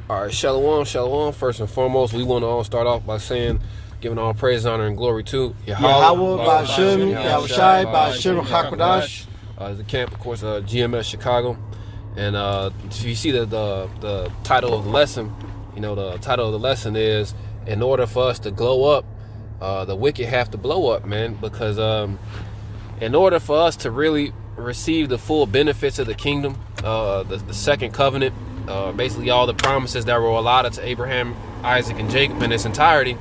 All right, shalom, shalom. First and foremost, we want to all start off by saying, giving all praise, honor, and glory to Yahweh, Ba'ashem, Yahushai, Ba'ashem, HaKadosh. The camp, of course, GMS Chicago. And if you see the title of the lesson, the title of the lesson is, in order for us to glow up, the wicked have to blow up, man. Because in order for us to really receive the full benefits of the kingdom, the second covenant, basically all the promises that were allotted to Abraham, Isaac, and Jacob in its entirety,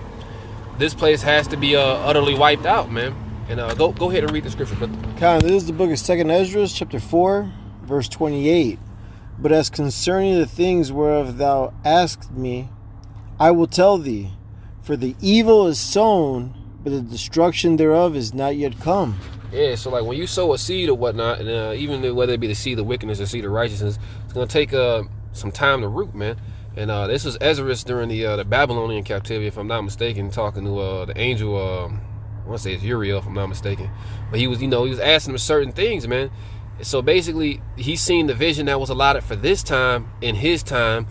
this place has to be utterly wiped out, man. And go ahead and read the scripture. This is the book of 2nd Ezra, chapter 4, verse 28. But as concerning the things whereof thou asked me, I will tell thee, for the evil is sown, but the destruction thereof is not yet come. Yeah, so like when you sow a seed or whatnot, and even whether it be the seed of wickedness or seed of righteousness, it's going to take some time to root, man. And this was Ezra during the Babylonian captivity, if I'm not mistaken, talking to the angel, I want to say it's Uriel, if I'm not mistaken. But he was asking him certain things, man. So basically, he's seen the vision that was allotted for this time in his time.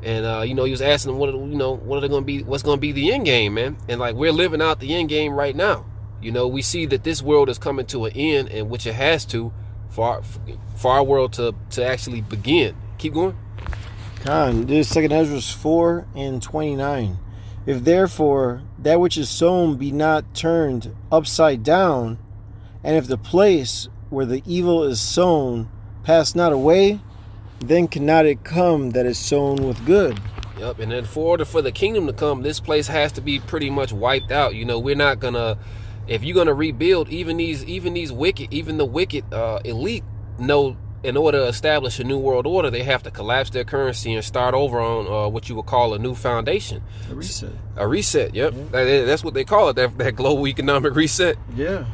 And, he was asking them, what are they going to be, what's going to be the end game, man? And like, we're living out the end game right now. We see that this world is coming to an end, and which it has to, for our world to actually begin. Keep going. This is 2nd Ezra 4 and 29. If therefore that which is sown be not turned upside down, and if the place where the evil is sown pass not away, then cannot it come that is sown with good. Yep, and then for order for the kingdom to come, this place has to be pretty much wiped out. We're not gonna, if you're gonna rebuild, even the wicked elite know, in order to establish a new world order, they have to collapse their currency and start over on what you would call a new foundation. A reset. A reset, yep. Yeah. That's what they call it, that global economic reset. Yeah.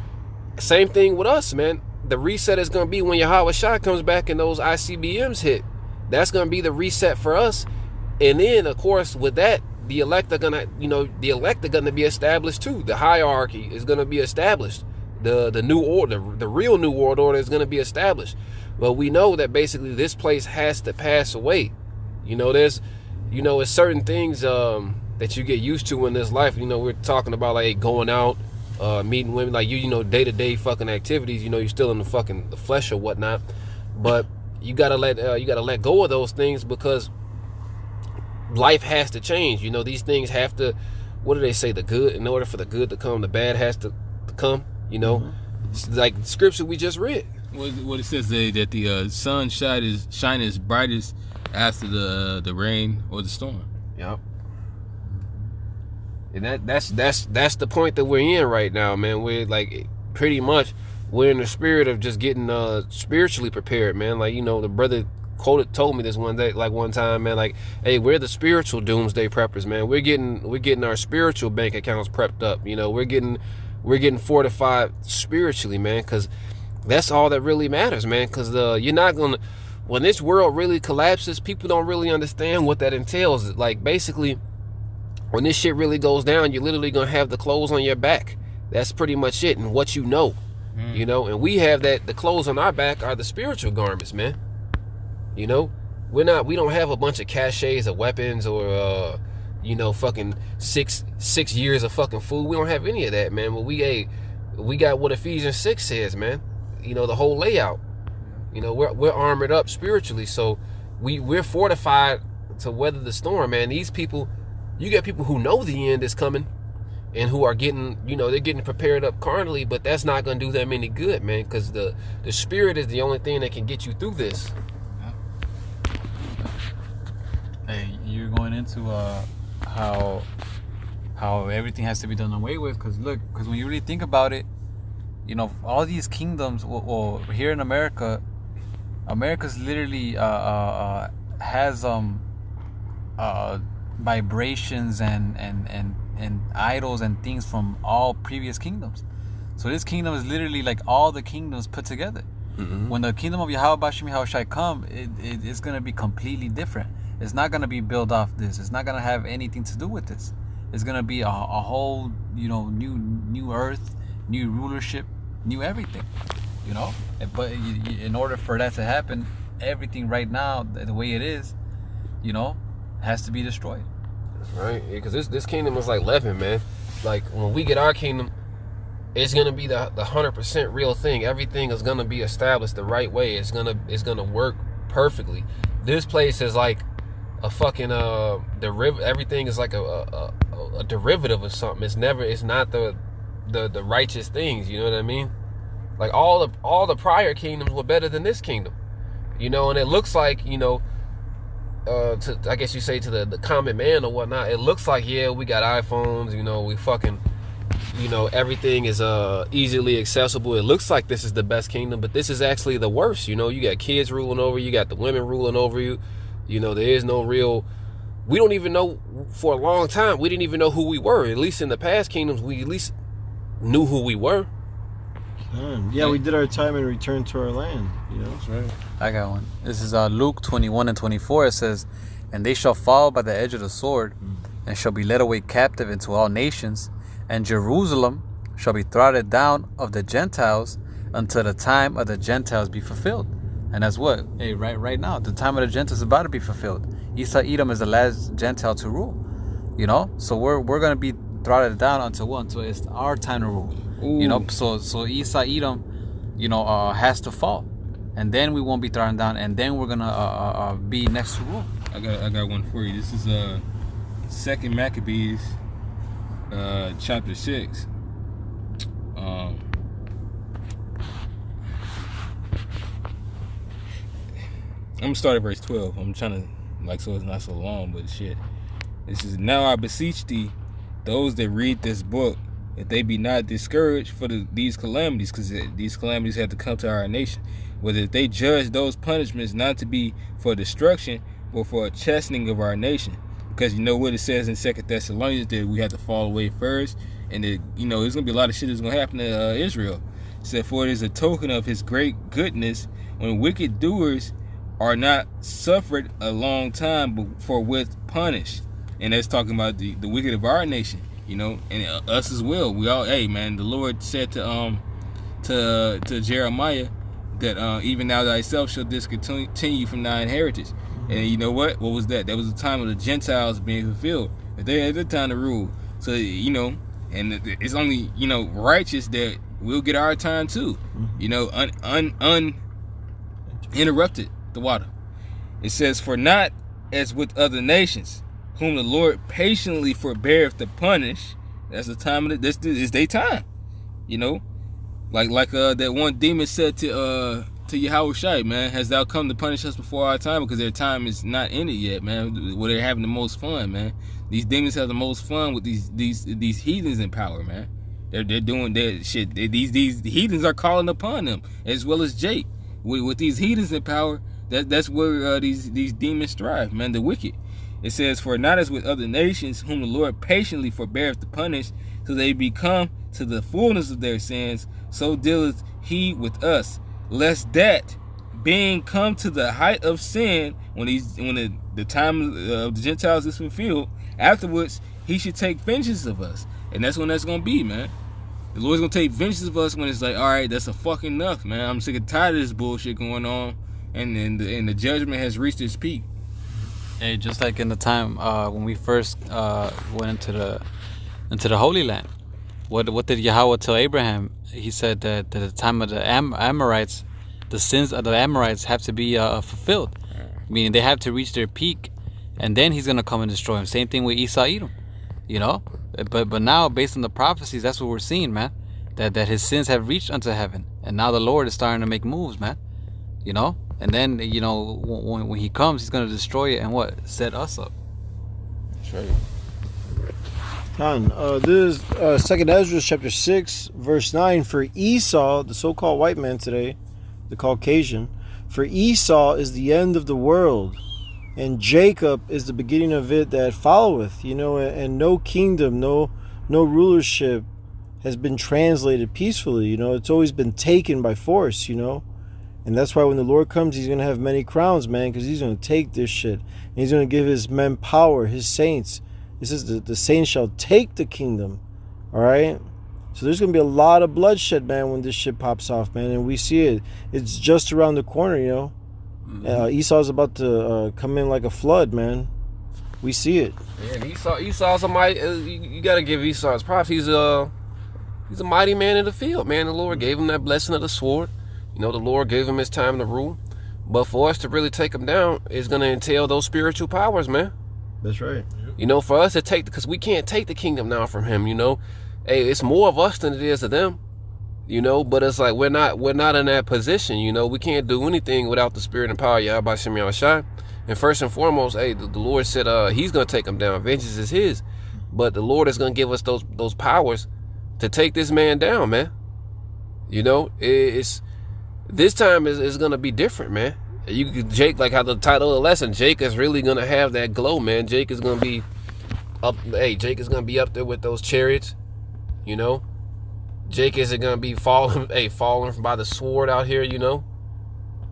Same thing with us, man. The reset is going to be when Yahweh Shah comes back and those ICBMs hit. That's going to be the reset for us. And then, of course, with that, the elect are going to be established too. The hierarchy is going to be established. The new order, the real new world order is going to be established. But we know that basically this place has to pass away. There's certain things that you get used to in this life. We're talking about like going out, meeting women, like day-to-day fucking activities. You're still in the flesh or whatnot. But you gotta let go of those things, because life has to change. These things have to, what do they say? The good, in order for the good to come, the bad has to come. It's like the scripture we just read. What it says that the sun shine is brightest after the rain or the storm. Yep. And that's the point that we're in right now, man. We're like pretty much we're in the spirit of just getting spiritually prepared, man. Like the brother told me this one time, man. Like, hey, we're the spiritual doomsday preppers, man. We're getting our spiritual bank accounts prepped up. We're getting fortified spiritually, man, because that's all that really matters, man. Because you're not gonna, when this world really collapses, people don't really understand what that entails. Like, basically, when this shit really goes down, you're literally gonna have the clothes on your back. That's pretty much it, and what and we have that. The clothes on our back are the spiritual garments, man. We don't have a bunch of caches of weapons or fucking six years of fucking food. We don't have any of that, man. But we got what Ephesians 6 says, man. The whole layout. We're armored up spiritually, so we're fortified to weather the storm, man. These people, you get people who know the end is coming and who are getting, they're getting prepared up carnally, but that's not going to do them any good, man, because the spirit is the only thing that can get you through this. Hey, you're going into how everything has to be done away with, because when you really think about it, all these kingdoms, well, here in America's literally has vibrations and idols and things from all previous kingdoms. So this kingdom is literally like all the kingdoms put together. Mm-hmm. When the kingdom of Yahweh Ba'ashem Yahushai come, it's going to be completely different. It's not going to be built off this. It's not going to have anything to do with this. It's going to be a whole, new earth, new rulership, new everything, But in order for that to happen, everything right now, the way it is, has to be destroyed. Right? Because this kingdom is like leaven, man. Like when we get our kingdom, it's gonna be the 100% real thing. Everything is gonna be established the right way. It's gonna work perfectly. This place is like a fucking derivative. Everything is like a derivative of something. It's not the righteous things. You know what I mean? Like all the prior kingdoms were better than this kingdom. You know, and it looks like, you know, to, I guess you say to the common man or whatnot, it looks like, yeah, we got iPhones, you know, we fucking, you know, everything is easily accessible. It looks like this is the best kingdom, but this is actually the worst. You know, you got kids ruling over you, got the women ruling over you. You know, there is no real, we don't even know, for a long time, we didn't even know who we were. At least in the past kingdoms, we at least knew who we were. Yeah, we did our time and returned to our land. You know, That's right. I got one. This is Luke 21 and 24. It says, "And they shall fall by the edge of the sword, and shall be led away captive into all nations, and Jerusalem shall be trodden down of the Gentiles until the time of the Gentiles be fulfilled." And that's what? Hey, right now, the time of the Gentiles is about to be fulfilled. Esau Edom is the last Gentile to rule. You know, so we're gonna be trodden down until what? Until it's our time to rule. Ooh. You know, so Esau Edom, you know, has to fall, and then we won't be thrown down, and then we're gonna be next to rule. I got one for you. This is Second Maccabees, chapter 6. I'm gonna start at verse 12. I'm trying to, like, so it's not so long, but shit. This is, "Now I beseech thee, those that read this book, if they be not discouraged for these calamities," because these calamities have to come to our nation, "whether if they judge those punishments not to be for destruction, but for a chastening of our nation." Because you know what it says in 2 Thessalonians, that we have to fall away first, and that, you know, there's gonna be a lot of shit that's gonna happen to Israel. It said, "For it is a token of his great goodness when wicked doers are not suffered a long time, but forthwith punished." And that's talking about the wicked of our nation, you know, and us as well. We all, hey man, the Lord said to Jeremiah that even thou thyself shall discontinue from thy inheritance. And you know what? What was that? That was the time of the Gentiles being fulfilled. But they had the time to rule. So, you know, and it's only, you know, righteous that we'll get our time too. You know, uninterrupted the water. It says, "For not as with other nations, whom the Lord patiently forbeareth to punish." That's the time of this is their time. You know? Like that one demon said to Yahushua, man, "Hast thou come to punish us before our time?" Because their time is not ended yet, man. Where they're having the most fun, man. These demons have the most fun with these heathens in power, man. They're doing their shit. These heathens are calling upon them, as well as Jake. With these heathens in power, that's where these demons strive, man. The wicked. It says, "For not as with other nations, whom the Lord patiently forbeareth to punish, till they become to the fullness of their sins, so dealeth he with us, lest that, being come to the height of sin, when the time of the Gentiles is fulfilled, afterwards he should take vengeance of us." And that's when that's gonna be, man. The Lord's gonna take vengeance of us when it's like, all right, that's a fucking enough, man. I'm sick and tired of this bullshit going on, and the judgment has reached its peak. Hey, just like in the time when we first went into the Holy Land, what did Yahweh tell Abraham? He said that at the time of the Amorites, the sins of the Amorites have to be fulfilled, meaning they have to reach their peak, and then he's gonna come and destroy them. Same thing with Esau Edom, you know. But now, based on the prophecies, that's what we're seeing, man. That his sins have reached unto heaven, and now the Lord is starting to make moves, man. You know. And then, you know, when he comes, he's going to destroy it and what? Set us up. That's right. This is 2nd Ezra chapter 6, verse 9. "For Esau," the so-called white man today, the Caucasian, "for Esau is the end of the world, and Jacob is the beginning of it that followeth." You know, and no kingdom, no rulership has been translated peacefully. You know, it's always been taken by force, you know. And that's why when the Lord comes, he's going to have many crowns, man, because he's going to take this shit. And he's going to give his men power, his saints. It says the saints shall take the kingdom. All right? So there's going to be a lot of bloodshed, man, when this shit pops off, man. And we see it. It's just around the corner, you know. Esau's about to come in like a flood, man. We see it. Yeah, and Esau somebody. You got to give Esau his props. He's a mighty man in the field, man. The Lord gave him that blessing of the sword. You know, the Lord gave him his time to rule. But for us to really take him down, it's going to entail those spiritual powers, man. That's right. You know, for us to take, because we can't take the kingdom now from him, you know. Hey, it's more of us than it is of them, you know. But it's like we're not in that position, you know. We can't do anything without the spirit and power of Yahweh Shem Yahushai. And first and foremost, hey, the Lord said he's going to take him down. Vengeance is his. But the Lord is going to give us those powers to take this man down, man. You know, this time is going to be different, man. Jake, like how the title of the lesson, Jake is really going to have that glow, man. Jake is going to be up. Hey, Jake is going to be up there with those chariots, you know. Jake isn't going to be falling by the sword out here, you know.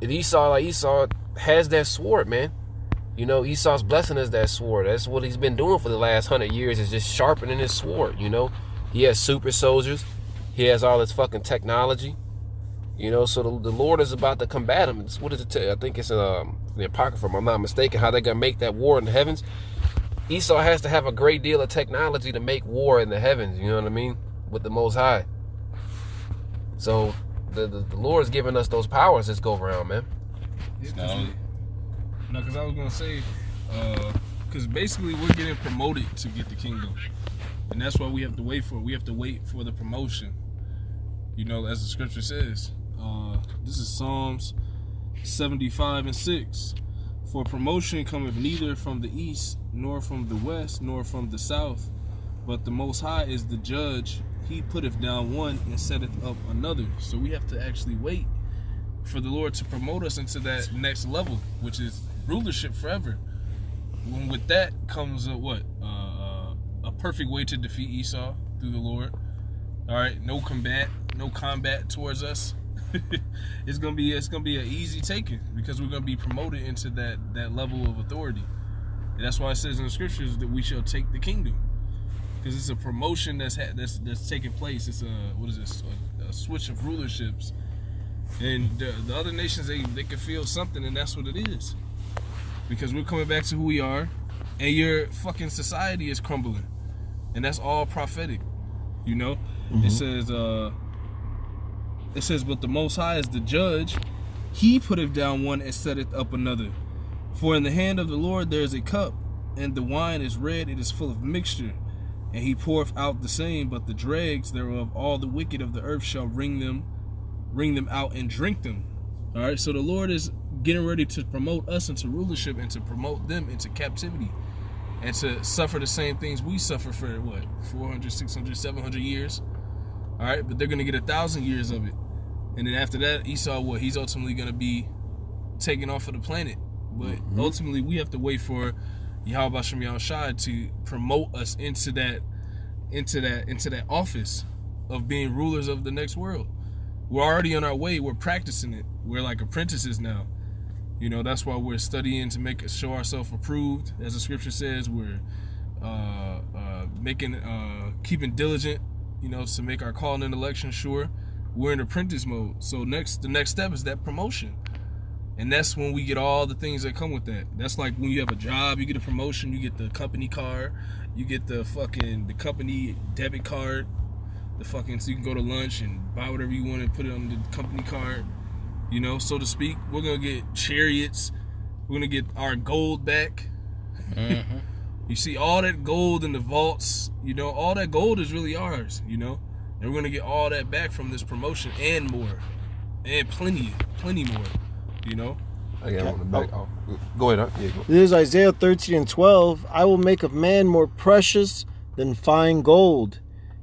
And Esau has that sword, man. You know, Esau's blessing is that sword. That's what he's been doing for the last 100 years, is just sharpening his sword, you know. He has super soldiers. He has all this fucking technology. You know, so the Lord is about to combat him. What does it tell you? I think it's the Apocrypha, if I'm not mistaken, how they're going to make that war in the heavens. Esau has to have a great deal of technology to make war in the heavens, you know what I mean, with the Most High. So the Lord is giving us those powers this go around, man. No, because I was going to say, because basically we're getting promoted to get the kingdom. And that's why we have to wait for it. We have to wait for the promotion. You know, as the scripture says. This is Psalms 75:6. For promotion cometh neither from the east, nor from the west, nor from the south. But the Most High is the judge. He putteth down one and setteth up another. So we have to actually wait for the Lord to promote us into that next level, which is rulership forever. When with that comes a perfect way to defeat Esau through the Lord. All right, no combat towards us. It's gonna be an easy taking, because we're gonna be promoted into that level of authority. And that's why it says in the scriptures that we shall take the kingdom, because it's a promotion that's taking place. It's a switch of rulerships, and the other nations they can feel something, and that's what it is, because we're coming back to who we are, and your fucking society is crumbling, and that's all prophetic, you know. Mm-hmm. It says, but the Most High is the judge. He putteth down one and setteth up another. For in the hand of the Lord there is a cup, and the wine is red, it is full of mixture. And he poureth out the same, but the dregs thereof, all the wicked of the earth shall wring them out and drink them. All right, so the Lord is getting ready to promote us into rulership and to promote them into captivity, and to suffer the same things we suffer for, 400, 600, 700 years. All right, but they're going to get 1,000 years of it. And then after that, Esau, he's ultimately going to be taken off of the planet. But ultimately, we have to wait for Yahweh Shem Yahushai to promote us into that office of being rulers of the next world. We're already on our way. We're practicing it. We're like apprentices now. You know, that's why we're studying to show ourselves approved. As the scripture says, we're keeping diligent, you know, to make our calling and election sure. We're in apprentice mode. So the next step is that promotion. And that's when we get all the things that come with that. That's like when you have a job, you get a promotion, you get the company car, you get the company debit card, so you can go to lunch and buy whatever you want and put it on the company card, you know, so to speak. We're going to get chariots. We're going to get our gold back. Mm-hmm. You see all that gold in the vaults, you know, all that gold is really ours, you know. And we're going to get all that back from this promotion and more. And plenty more, you know. I got on the back. Oh. Go ahead, huh? Yeah, go. This is Isaiah 13:12. I will make a man more precious than fine gold,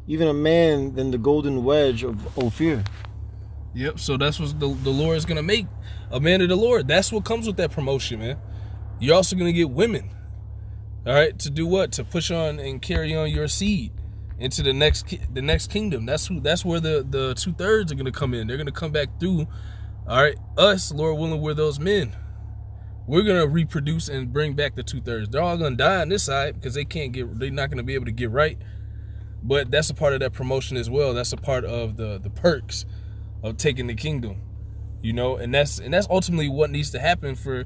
even a man than the golden wedge of Ophir. Yep, so that's what the Lord is going to make. A man of the Lord. That's what comes with that promotion, man. You're also going to get women. All right, to do what? To push on and carry on your seed into the next kingdom. That's where the 2/3 are going to come in. They're going to come back through. All right, us, Lord willing, we're those men. We're going to reproduce and bring back the 2/3. They're all going to die on this side because they're not going to be able to get right. But that's a part of that promotion as well. That's a part of the perks of taking the kingdom, you know, and that's ultimately what needs to happen for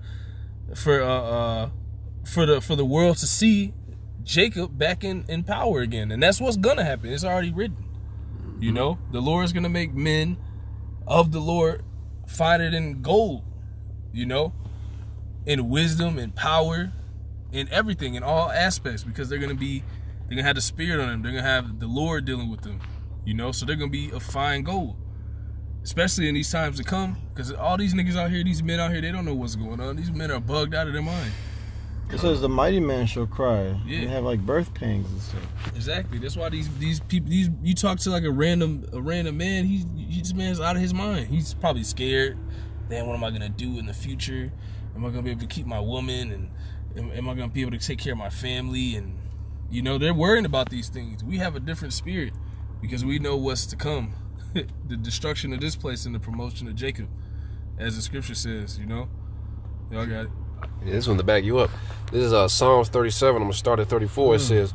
for the world to see Jacob back in power again. And that's what's gonna happen. It's already written. You know, the Lord is gonna make men of the Lord finer than gold, you know, in wisdom and power, in everything, in all aspects, because they're gonna have the Spirit on them. They're gonna have the Lord dealing with them, you know. So they're gonna be a fine gold, especially in these times to come, because all these niggas out here, these men out here, they don't know what's going on. These men are bugged out of their mind. It says the mighty man shall cry. Yeah. And have like birth pangs and stuff. Exactly. That's why these people, you talk to like a random man, this man's out of his mind. He's probably scared. Damn, what am I gonna do in the future? Am I gonna be able to keep my woman, and am I gonna be able to take care of my family? And you know, they're worrying about these things. We have a different spirit because we know what's to come. The destruction of this place and the promotion of Jacob, as the scripture says, you know. Y'all got it. Yeah, this one to back you up. This is Psalms 37. I'm gonna start at 34. It says,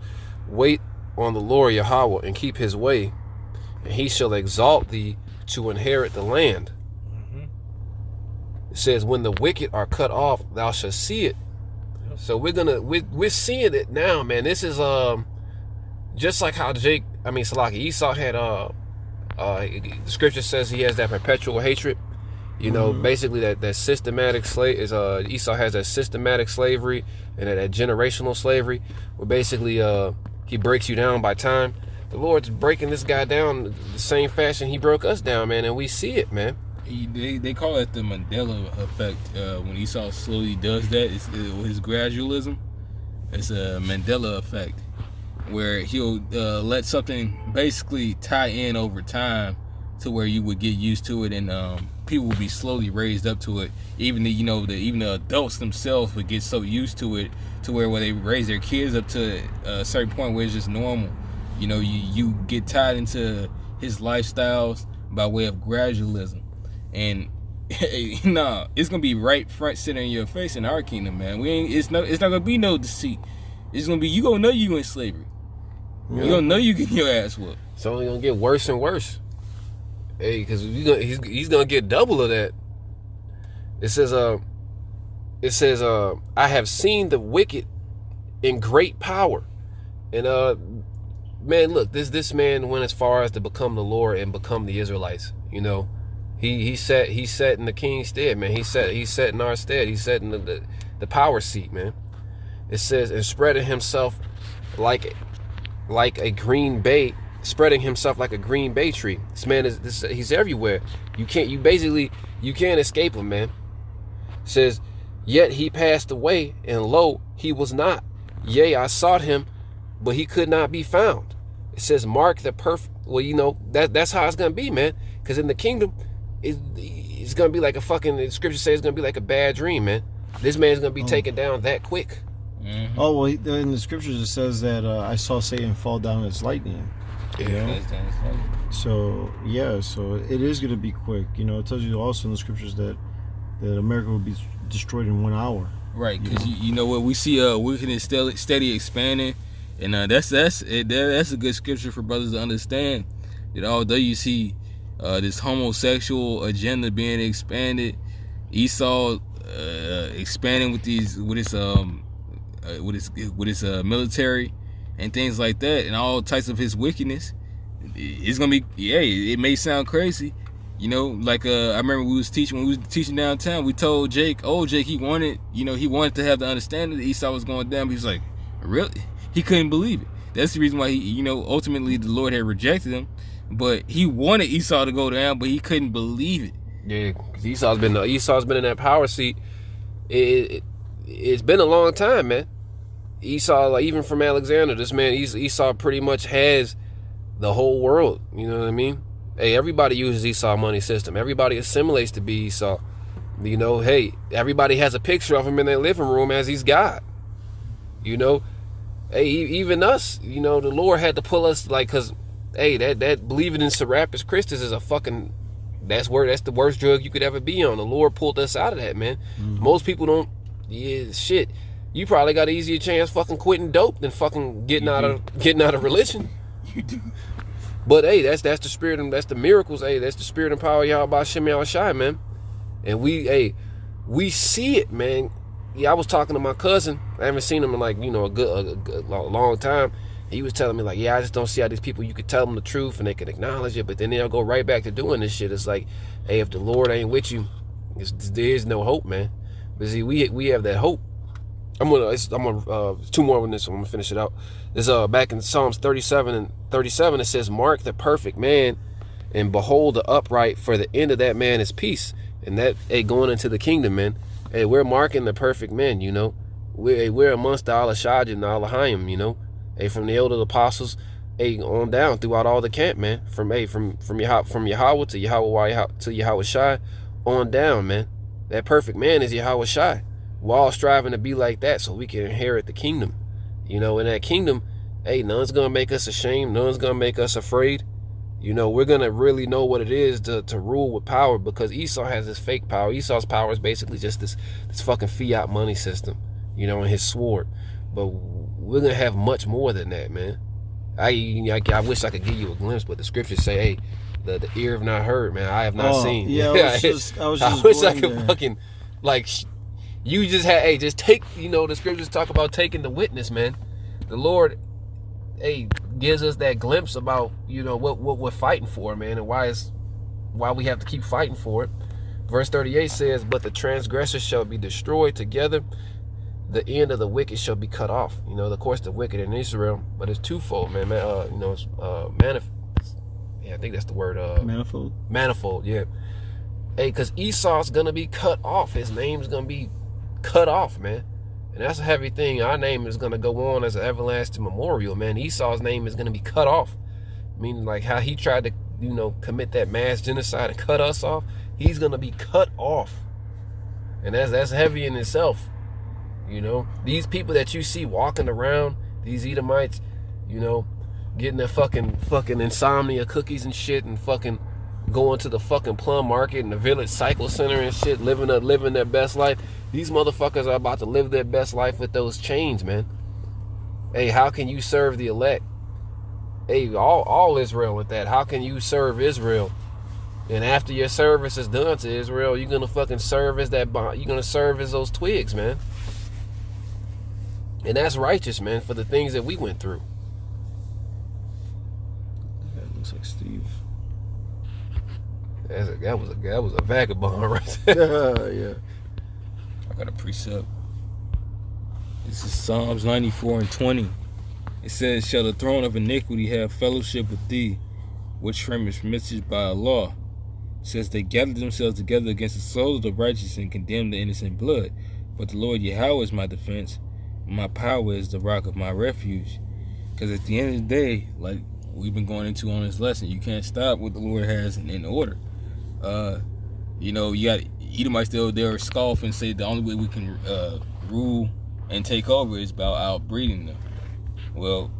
"Wait on the Lord Yahweh and keep His way, and He shall exalt thee to inherit the land." It says, "When the wicked are cut off, thou shalt see it." So we're seeing it now, man. This is just like how Esau had the scripture says he has that perpetual hatred. You know, basically that systematic slave is Esau has that systematic slavery and that generational slavery, where basically he breaks you down by time. The Lord's breaking this guy down the same fashion He broke us down, man, and we see it, man. They call it the Mandela effect. When Esau slowly does that, his gradualism. It's a Mandela effect, where he'll let something basically tie in over time to where you would get used to it, and people would be slowly raised up to it. Even the adults themselves would get so used to it to where when they raise their kids up to a certain point where it's just normal. You know, you get tied into his lifestyles by way of gradualism, and it's gonna be right front center in your face in our kingdom, man. It's not gonna be no deceit. It's gonna be, you gonna know you in slavery. Yeah. You gonna know you getting your ass whooped. It's only gonna get worse and worse. Hey, because he's gonna get double of that. It says, I have seen the wicked in great power, and man, look, this man went as far as to become the Lord and become the Israelites. You know, he sat in the king's stead, man. He sat in our stead. He sat in the power seat, man. It says, and spreading himself like a green bay. Spreading himself like a green bay tree. This man he's everywhere. You can't escape him, man. It says, yet he passed away, and lo, he was not. Yea, I sought him, but he could not be found. It says, mark the perfect. Well, you know, that's how it's gonna be, man. Because in the kingdom, it's gonna be like a fucking. The scripture says it's gonna be like a bad dream, man. This man's gonna be taken down that quick. Mm-hmm. Oh well, in the scriptures it says that I saw Satan fall down as lightning. Yeah. So it is going to be quick. You know, it tells you also in the scriptures that America will be destroyed in 1 hour. Right, because you know what, we see wickedness steady expanding, and that's a good scripture for brothers to understand that although you see this homosexual agenda being expanded, Esau expanding with his military and things like that, and all types of his wickedness, it's gonna be, it may sound crazy, you know, like I remember when we was teaching downtown, we told Jake he wanted to have the understanding that Esau was going down, but he was like, really? He couldn't believe it. That's the reason why ultimately the Lord had rejected him, but he wanted Esau to go down, but he couldn't believe it. Yeah, because Esau's been in that power seat. It's been a long time, man. Esau, like, even from Alexander, this man Esau pretty much has the whole world. You know what I mean? Hey, everybody uses Esau money system. Everybody assimilates to be Esau. You know, hey, everybody has a picture of him in their living room as he's God. You know, hey, even us. You know, the Lord had to pull us, like, cause hey, that believing in Serapis Christus is a fucking. That's the worst drug you could ever be on. The Lord pulled us out of that, man. Mm-hmm. Most people don't. Yeah, shit. You probably got an easier chance fucking quitting dope than fucking getting out of religion. You do. But hey, that's the spirit and that's the miracles. Hey, that's the spirit and power of Yahweh Shem Yahushai, man. And we see it, man. I was talking to my cousin. I haven't seen him in like, you know, a long time. He was telling me like, yeah, I just don't see how these people, you could tell them the truth and they can acknowledge it, but then they'll go right back to doing this shit. It's like, hey, if the Lord ain't with you, there is no hope, man. But see, we have that hope. I'm gonna 2 more on this one. I'm gonna finish it out. This back in Psalms 37 and 37, it says, mark the perfect man and behold the upright, for the end of that man is peace. And that, hey, going into the kingdom, man. Hey, we're marking the perfect man, you know. We're amongst the Al-Ashaj and the Al-Hayim, you know. Hey, from the elder apostles, hey, on down throughout all the camp, man. From Yahweh to Yahweh to Yahweh Shai, on down, man. That perfect man is Yahweh Shai. We're all striving to be like that so we can inherit the kingdom. You know, in that kingdom, hey, none's gonna make us ashamed, none's gonna make us afraid. You know, we're gonna really know what it is to rule with power, because Esau has this fake power. Esau's power is basically just this fucking fiat money system, you know, and his sword. But we're gonna have much more than that, man. I wish I could give you a glimpse, but the scriptures say, hey, the ear have not heard, man. I have not seen. Yeah, I wish I could fucking, like, you just had, hey, just take, you know, the scriptures talk about taking the witness, man. The Lord, hey, gives us that glimpse about, you know, what we're fighting for, man, and why we have to keep fighting for it. Verse 38 says, but the transgressors shall be destroyed together, the end of the wicked shall be cut off. You know, of course, the wicked in Israel, but it's twofold, man. You know, it's yeah, I think that's the word. Manifold. Manifold, yeah. Hey, because Esau's gonna be cut off. His name's gonna be cut off, man. And that's a heavy thing. Our name is gonna go on as an everlasting memorial, man. Esau's name is gonna be cut off. Meaning, like how he tried to, you know, commit that mass genocide and cut us off. He's gonna be cut off, and that's heavy in itself. You know, these people that you see walking around, these Edomites, you know, getting their fucking insomnia cookies and shit, and fucking going to the fucking plum market and the village cycle center and shit, living their best life. These motherfuckers are about to live their best life with those chains, man. Hey, how can you serve the elect? Hey, all Israel with that. How can you serve Israel? And after your service is done to Israel, you're gonna fucking serve as that bond. You're gonna serve as those twigs, man. And that's righteous, man, for the things that we went through. That looks like Steve. That was a vagabond right there. Yeah. I got a precept. This is Psalms 94 and 20. It says, shall the throne of iniquity have fellowship with thee, which framest message by a law? It says, they gathered themselves together against the souls of the righteous and condemned the innocent blood. But the Lord Yahweh is my defense. My power is the rock of my refuge. Because at the end of the day, like we've been going into on this lesson, you can't stop what the Lord has in order. You know, you got Edomites still there scoff and say the only way we can rule and take over is by outbreeding them. Well,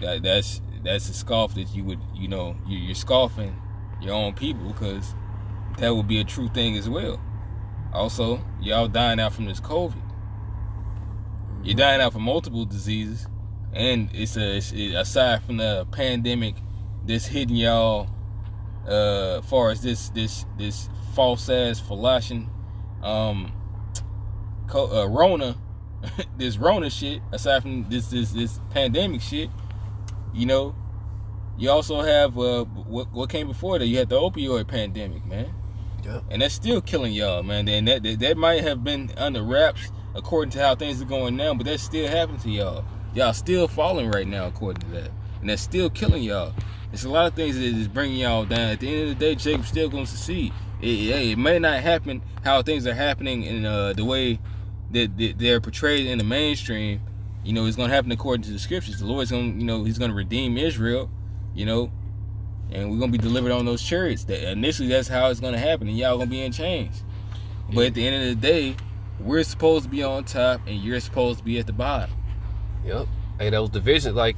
that's a scoff that you would, you know, you're scoffing your own people, because that would be a true thing as well. Also, y'all dying out from this COVID. You're dying out from multiple diseases, and it's aside from the pandemic that's hitting y'all, far as this false ass Falashin, Rona, this Rona shit. Aside from this pandemic shit, you know, you also have what came before that. You had the opioid pandemic, man. Yeah. And that's still killing y'all, man. And that might have been under wraps according to how things are going now, but that's still happening to y'all. Y'all still falling right now according to that, and that's still killing y'all. It's a lot of things that is bringing y'all down. At the end of the day, Jacob's still going to succeed. It may not happen how things are happening in the way that they're portrayed in the mainstream. You know, it's going to happen according to the scriptures. The Lord's going to, you know, he's going to redeem Israel, you know, and we're going to be delivered on those chariots. Initially, that's how it's going to happen, and y'all going to be in chains. But at the end of the day, we're supposed to be on top, and you're supposed to be at the bottom. Yep. Hey, those divisions, like,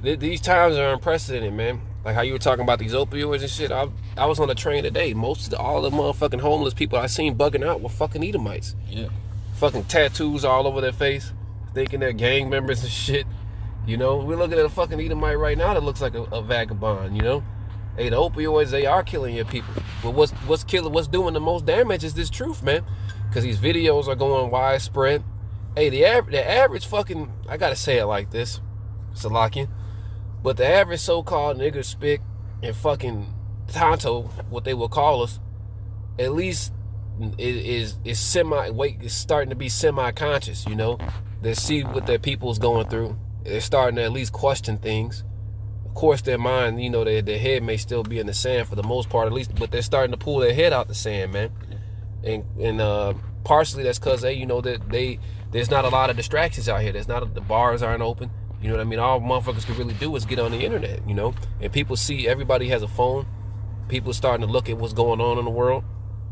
these times are unprecedented, man. Like how you were talking about these opioids and shit. I was on the train today. All the motherfucking homeless people I seen bugging out were fucking Edomites. Yeah. Fucking tattoos all over their face, thinking they're gang members and shit. You know, we're looking at a fucking Edomite right now that looks like a vagabond, you know? Hey, the opioids, they are killing your people. But what's doing the most damage is this truth, man. because these videos are going widespread. Hey, the average fucking, I gotta say it like this, Salakian, but the average so-called nigger spick and fucking Tonto, what they will call us, at least is starting to be semi-conscious, you know. They see what their people's going through. They're starting to at least question things. Of course, their mind, you know, their head may still be in the sand for the most part, at least, but they're starting to pull their head out the sand, man. And partially that's because they, you know, that there's not a lot of distractions out here. The bars aren't open. You know what I mean? All motherfuckers can really do is get on the internet, you know? And people see everybody has a phone. People starting to look at what's going on in the world,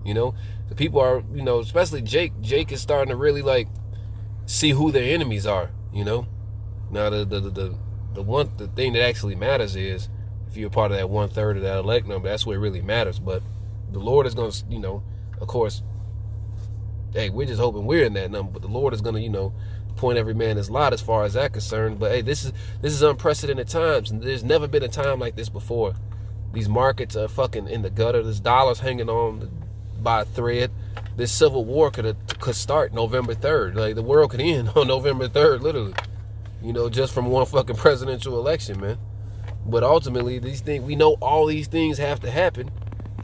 you know? The people are, you know, especially Jake. Jake is starting to really, like, see who their enemies are, you know? Now, the thing that actually matters is if you're part of that 1/3 of that elect number, that's what really matters. But the Lord is going to, you know, of course, hey, we're just hoping we're in that number, but the Lord is going to, you know, point every man his lot as far as that concerned. But hey, this is unprecedented times, and there's never been a time like this before. These markets are fucking in the gutter. There's dollars hanging on by a thread. This civil war could start November 3rd. Like, the world could end on November 3rd, literally. You know, just from one fucking presidential election, man. But ultimately, these things, we know all these things have to happen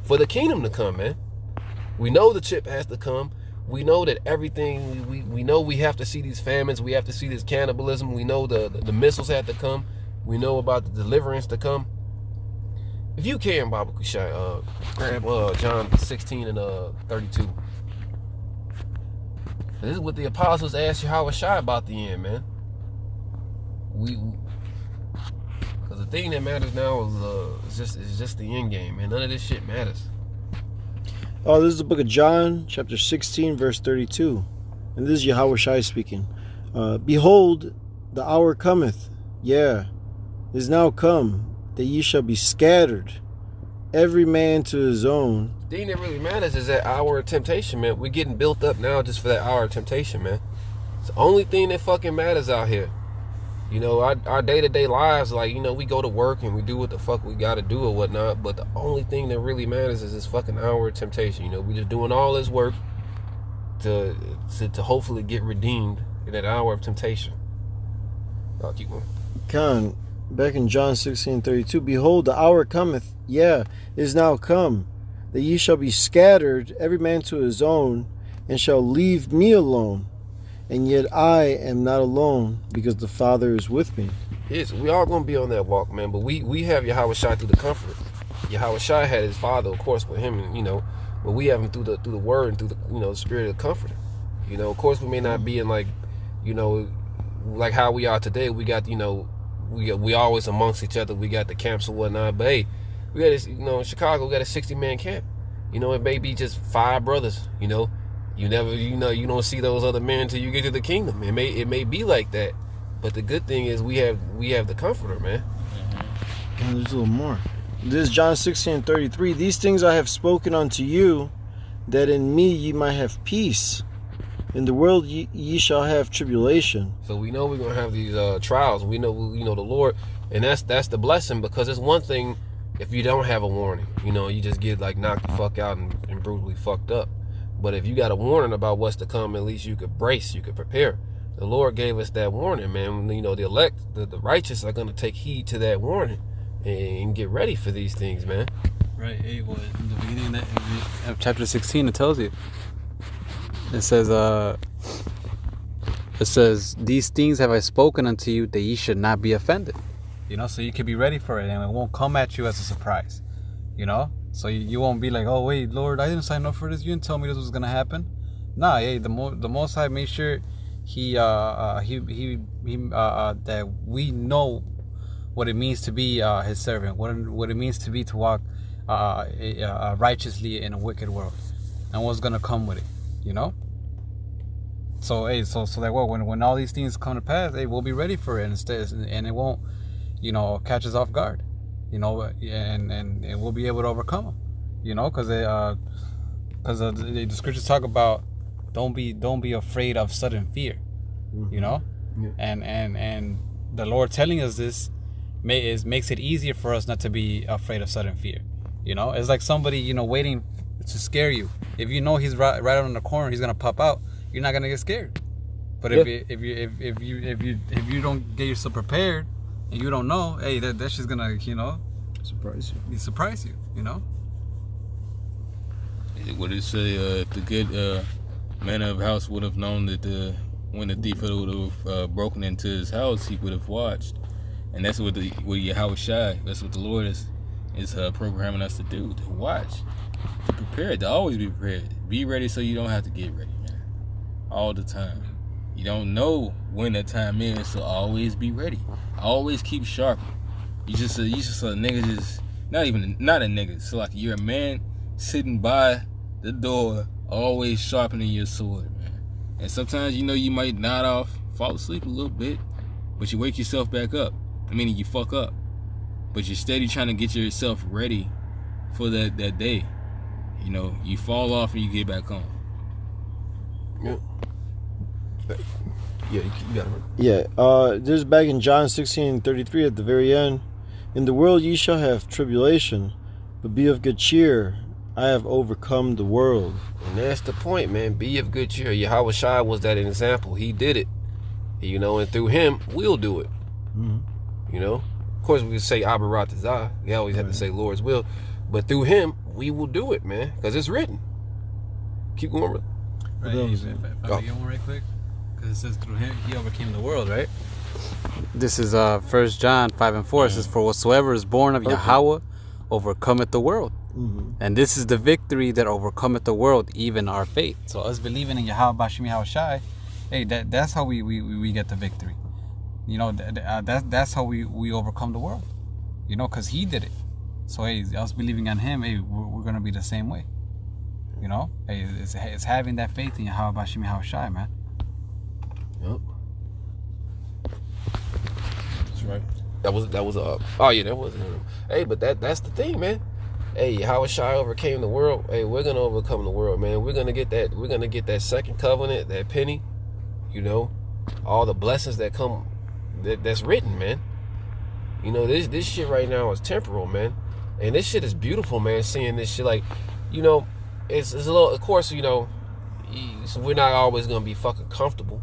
for the kingdom to come, man. We know the chip has to come. We know that everything, we know we have to see these famines. We have to see this cannibalism. We know the missiles have to come. We know about the deliverance to come. If you can, Baba Kushai, grab John 16 and 32. This is what the apostles asked Yahweh Shai about the end, man. Because the thing that matters now is just the end game, man. None of this shit matters. Oh, this is the book of John, chapter 16, verse 32. And this is Yahweh Shai speaking. Behold, the hour cometh, is now come, that ye shall be scattered, every man to his own. The thing that really matters is that hour of temptation, man. We're getting built up now just for that hour of temptation, man. It's the only thing that fucking matters out here. You know, our day-to-day lives, like, you know, we go to work and we do what the fuck we gotta do or whatnot, but the only thing that really matters is this fucking hour of temptation. You know, we just doing all this work to hopefully get redeemed in that hour of temptation. I'll keep going. Khan, back in John 16:32, behold, the hour cometh, is now come, that ye shall be scattered, every man to his own, and shall leave me alone. And yet I am not alone, because the Father is with me. Yes, we all gonna be on that walk, man. But we have Yahweh Shai through the Comforter. Yahweh Shai had his Father, of course, with him, and, you know, but we have him through the Word and through the, you know, the Spirit of the Comforter. You know, of course, we may not be in, like, you know, like how we are today. We got, you know, we always amongst each other. We got the camps and whatnot. But hey, we got this, you know, in Chicago, we got a 60-man camp. You know, it may be just 5 brothers. You know. You never, you know, you don't see those other men until you get to the kingdom. It may be like that, but the good thing is we have the Comforter, man. And there's a little more. This is John 16:33. These things I have spoken unto you, that in me ye might have peace. In the world ye shall have tribulation. So we know we're gonna have these trials. We know, you know, the Lord, and that's the blessing, because it's one thing if you don't have a warning. You know, you just get like knocked the fuck out and brutally fucked up. But if you got a warning about what's to come, at least you could brace, you could prepare. The Lord gave us that warning, man. You know, the elect, the righteous are going to take heed to that warning and get ready for these things, man. Right. Hey, well, in the beginning of chapter 16, it tells you. It says, these things have I spoken unto you, that ye should not be offended. You know, so you can be ready for it, and it won't come at you as a surprise. You know? So you won't be like, oh wait, Lord, I didn't sign up for this. You didn't tell me this was gonna happen. Nah, hey, the Most High made sure he that we know what it means to be His servant, what it means to walk righteously in a wicked world, and what's gonna come with it. You know. So hey, so that when all these things come to pass, hey, we'll be ready for it, and it won't, you know, catch us off guard. You know, and we'll be able to overcome them. You know, because the scriptures talk about don't be afraid of sudden fear. Mm-hmm. You know, and the Lord telling us this makes it easier for us not to be afraid of sudden fear. You know, it's like somebody, you know, waiting to scare you. If you know he's right on the corner, he's gonna pop out. You're not gonna get scared. But if you don't get yourself prepared and you don't know, hey, that's just gonna surprise you. You know. What did it say? If the good man of the house would have known that when the thief would have broken into his house, he would have watched. And that's what Yahweh Shai, that's what the Lord is programming us to do, to watch, to prepare, to always be prepared. Be ready so you don't have to get ready, man. All the time. You don't know when that time is, so always be ready. Always keep sharp. You just a nigga, not a nigga. So like you're a man sitting by the door, always sharpening your sword, man. And sometimes you might nod off, fall asleep a little bit, but you wake yourself back up. Meaning you fuck up, but you're steady trying to get yourself ready for that day. You fall off and you get back on. Yeah. Yeah, you got it. Yeah, this is back in John 16:33 at the very end. In the world ye shall have tribulation, but be of good cheer. I have overcome the world. And that's the point, man. Be of good cheer. Yahweh Shai was that example. He did it. And through him, we'll do it. Mm-hmm. Of course, we say Abba Ratazah. We always have to say Lord's will. But through him, we will do it, man. Because it's written. Keep going, brother. Right, if I can get one right quick. Because it says through him, he overcame the world, right? This is 1 John 5:4. It says, for whatsoever is born of Yahweh overcometh the world. Mm-hmm. And this is the victory that overcometh the world, even our faith. So us believing in Yahweh Bashim Yahweh Shai, hey, that's how we get the victory. That's how we overcome the world. Because he did it. So hey, us believing on him, hey, we're gonna be the same way. Hey, it's having that faith in Yahweh Bashim Yahweh Shai, man. Yep. That's right. That was oh yeah, that wasn't him. Hey, but that's the thing, man. Hey, Yahweh Shai overcame the world. Hey, we're gonna overcome the world, man. We're gonna get that second covenant, that penny. All the blessings that come. That's written, man. This shit right now is temporal, man, and this shit is beautiful, man. Seeing this shit, like, it's a little. Of course, we're not always gonna be fucking comfortable,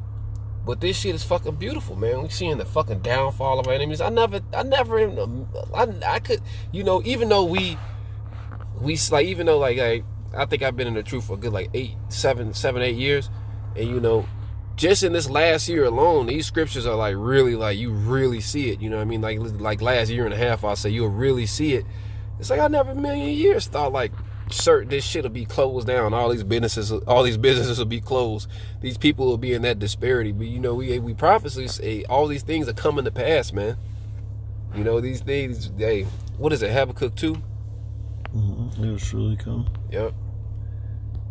but this shit is fucking beautiful, man. We're seeing the fucking downfall of our enemies. I could, even though we like, even though like I think I've been in the truth for a good like 8 years, and just in this last year alone, these scriptures are like really, like, you really see it. You know what I mean? Like last year and a half, I'll say you'll really see it. It's like I never in a million years thought like this shit will be closed down. All these businesses will be closed. These people will be in that disparity. But we prophecy say all these things are coming to pass, man. These things. Hey, what is it? Habakkuk 2? Mm-hmm. It will surely come. Yep.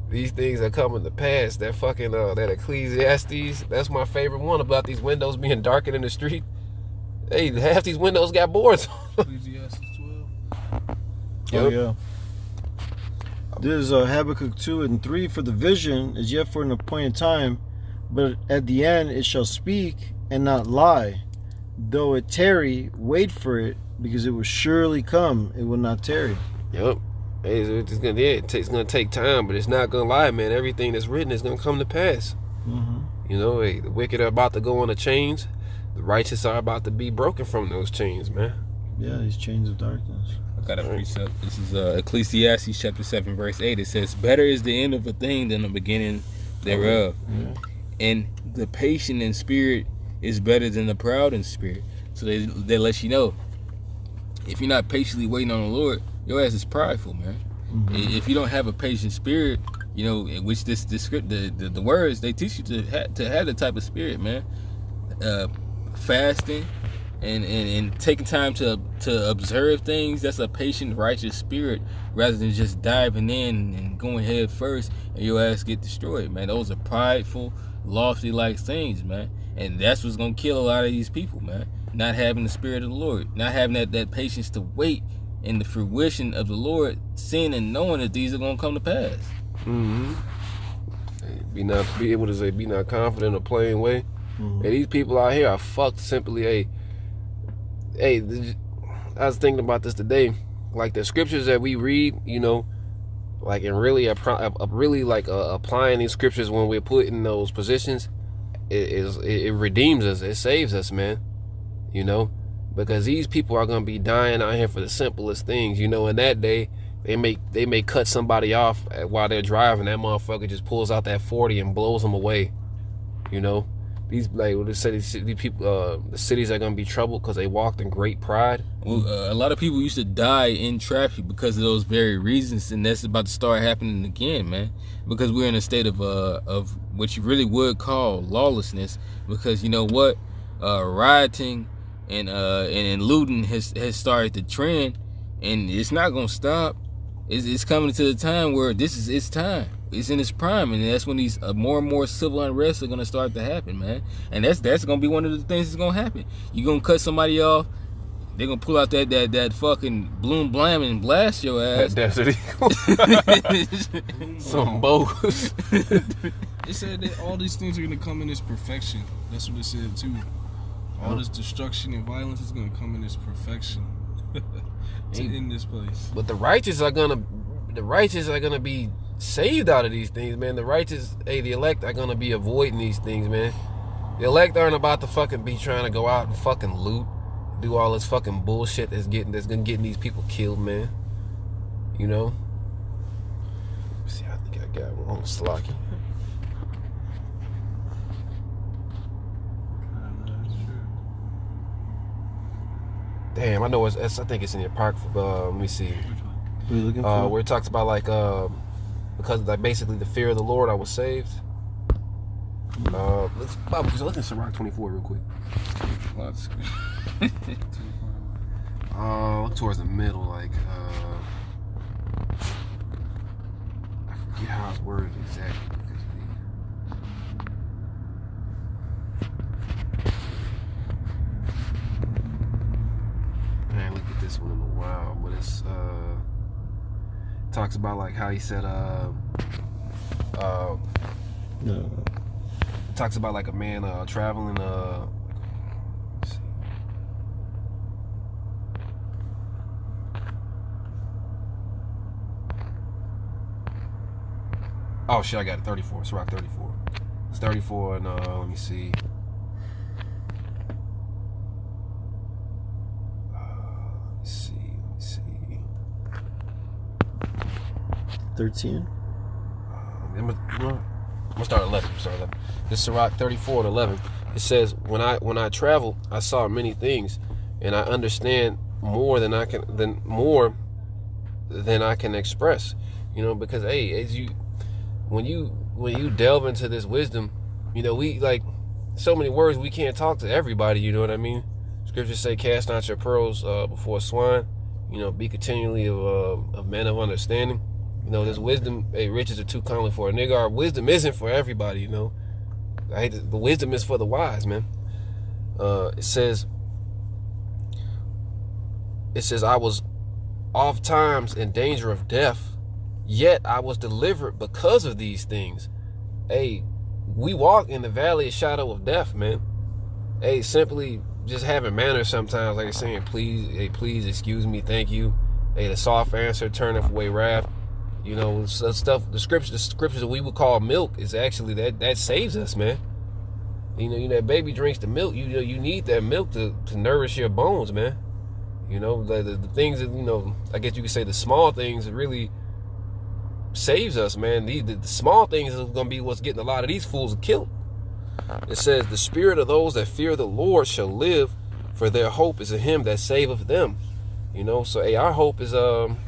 These things are coming to pass. That fucking that Ecclesiastes, that's my favorite one about these windows being darkened in the street. Hey, half these windows got boards. Ecclesiastes 12. Oh yeah. This is Habakkuk 2:3. For the vision is yet for an appointed time, but at the end it shall speak and not lie. Though it tarry, wait for it, because it will surely come. It will not tarry. Yep. Hey, it's gonna take time, but it's not gonna lie, man. Everything that's written is gonna come to pass. Mm-hmm. Hey, the wicked are about to go on the chains. The righteous are about to be broken from those chains, man. Yeah, these chains of darkness. I got a precept. This is Ecclesiastes chapter 7, verse 8. It says, better is the end of a thing than the beginning thereof. Yeah. And the patient in spirit is better than the proud in spirit. So they let you know, if you're not patiently waiting on the Lord, your ass is prideful, man. Mm-hmm. If you don't have a patient spirit, which this script, the words, they teach you to have the type of spirit, man. Fasting and taking time to observe things, that's a patient, righteous spirit, rather than just diving in and going head first and your ass get destroyed, man. Those are prideful, lofty like things, man. And that's what's gonna kill a lot of these people, man. Not having the spirit of the Lord, not having that patience to wait in the fruition of the Lord, seeing and knowing that these are gonna come to pass. Mm-hmm. Be able to say, be not confident in a plain way. Mm-hmm. Hey, these people out here are fucked simply. Hey, I was thinking about this today. Like the scriptures that we read, like, and really applying these scriptures when we're put in those positions, it redeems us. It saves us, man. You know, because these people are gonna be dying out here for the simplest things. You know, in that day, they may cut somebody off while they're driving. That motherfucker just pulls out that 40 and blows them away. You know, these people, the cities are gonna be troubled because they walked in great pride. Well, a lot of people used to die in traffic because of those very reasons, and that's about to start happening again, man. Because we're in a state of what you really would call lawlessness. Because you know what, rioting and looting has started to trend, and it's not gonna stop. It's coming to the time where it's time. It's in its prime, and that's when these more and more civil unrest are gonna start to happen, man. And that's gonna be one of the things that's gonna happen. You're gonna cut somebody off, they're gonna pull out that fucking bloom blam and blast your ass. That Desert Eagle. Some bogus. It said that all these things are gonna come in its perfection. That's what it said too. All this destruction and violence is gonna come in its perfection to end this place. But the righteous are gonna be saved out of these things, man. The righteous, the elect are gonna be avoiding these things, man. The elect aren't about to fucking be trying to go out and fucking loot, do all this fucking bullshit that's gonna get these people killed, man. You know. See, I think I got one Slocky. Damn, I know I think it's in the Apocrypha. Let me see. What are you looking for? Where it talks about because like basically the fear of the Lord, I was saved. Let's look at Sirach 24 real quick. Look towards the middle, like I forget how it's worded exactly. Man, look at this one in a while, but it's talks about like how he said it talks about like a man traveling let's see. Oh shit, I got it. 34. It's Rock 34. It's 34 and let me see. Let me see. 13. I'm gonna start 11. This is Sirach 34 and 11. It says, when I travel, I saw many things, and I understand more than I can express. You know, because when you delve into this wisdom, you know, we like so many words we can't talk to everybody. You know what I mean? Scriptures say, "Cast not your pearls before swine." You know, be continually of men of understanding. You know, this wisdom, riches are too comely for a nigga. Our wisdom isn't for everybody, you know. The wisdom is for the wise, man. It says, I was oft times in danger of death, yet I was delivered because of these things. Hey, we walk in the valley of shadow of death, man. Hey, simply just having manners sometimes, like saying, please, excuse me, thank you. Hey, the soft answer turneth away wrath. You know, stuff. The scriptures that we would call milk is actually that saves us, man. You know, that baby drinks the milk. You know, you need that milk to nourish your bones, man. You know, the things that, you know, I guess you could say the small things that really saves us, man. The small things is gonna be what's getting a lot of these fools killed. It says, the spirit of those that fear the Lord shall live, for their hope is in him that saveth them. You know, so hey, our hope is